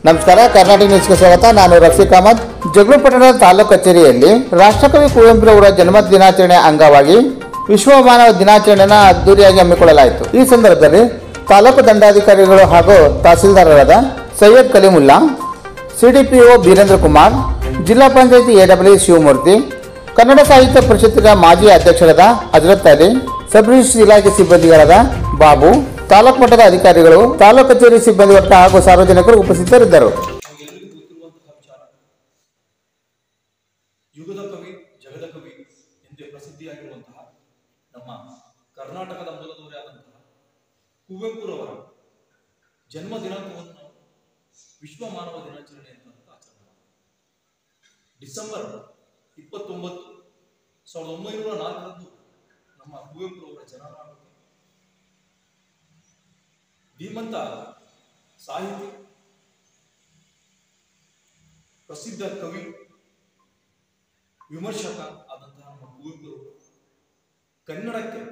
ನಮಸ್ಕಾರ, ಕರ್ನಾಟಕ ನ್ಯೂಸ್ಗೆ ಸ್ವಾಗತ. ನಾನು ರಫೀಕ್ ಅಹಮದ್. ಜಗಳೂರು ಪಟ್ಟಣದ ತಾಲೂಕು ಕಚೇರಿಯಲ್ಲಿ ರಾಷ್ಟ್ರಕವಿ ಕುವೆಂಪು ಅವರ ಜನ್ಮ ದಿನಾಚರಣೆ ಅಂಗವಾಗಿ ವಿಶ್ವ ಮಾನವ ದಿನಾಚರಣೆಯನ್ನು ಅದ್ದೂರಿಯಾಗಿ ಹಮ್ಮಿಕೊಳ್ಳಲಾಯಿತು. ಈ ಸಂದರ್ಭದಲ್ಲಿ ತಾಲೂಕು ದಂಡಾಧಿಕಾರಿಗಳು ಹಾಗೂ ತಹಸೀಲ್ದಾರರಾದ ಸೈಯದ್ ಕಲೀಮುಲ್ಲಾ, ಸಿಡಿಪಿಒ ಬೀರೇಂದ್ರ ಕುಮಾರ್, ಜಿಲ್ಲಾ ಪಂಚಾಯಿತಿ ಎಡಬ್ಲ್ಯೂ ಶಿವಮೂರ್ತಿ, ಕನ್ನಡ ಸಾಹಿತ್ಯ ಪರಿಷತ್ತಿನ ಮಾಜಿ ಅಧ್ಯಕ್ಷರಾದ ಹಜರತ್ ಅಲಿ, ಸಬ್ ರಿಜಿಸ್ಟ್ರಿ ಇಲಾಖೆ ಸಿಬ್ಬಂದಿಗಳಾದ ಬಾಬು, ತಾಲೂಕು ಮಟ್ಟದ ಅಧಿಕಾರಿಗಳು, ತಾಲೂಕು ಕಚೇರಿ ಸಿಬ್ಬಂದಿ ವರ್ಗ ಹಾಗೂ ಸಾರ್ವಜನಿಕರು ಉಪಸ್ಥಿತರಿದ್ದರು. ಯುಗದ ಕವಿ, ಜಗದ ಕವಿ ಎಂದೇ ಪ್ರಸಿದ್ಧಿಯಾಗಿರುವಂತಹ ನಮ್ಮ ಕರ್ನಾಟಕದ ಮೂಲದವರಾದಂತಹ ಕುವೆಂಪುರವರ ಜನ್ಮ ದಿನಾಂಕವನ್ನು ವಿಶ್ವ ಮಾನವ ದಿನಾಚರಣೆ ಅಂತ ಆಚರಣೆ ಮಾಡಿದ್ದಾರೆ. ಡಿಸೆಂಬರ್ 29, 1904 ನಮ್ಮ ಕುವೆಂಪುರವರ ಜನನ. ಧೀಮಂತ ಸಾಹಿತಿ, ಪ್ರಸಿದ್ಧ ಕವಿ, ವಿಮರ್ಶಕ ಆದಂತಹ ನಮ್ಮ ಕುವೆಂಪುರವರು ಕನ್ನಡಕ್ಕೆ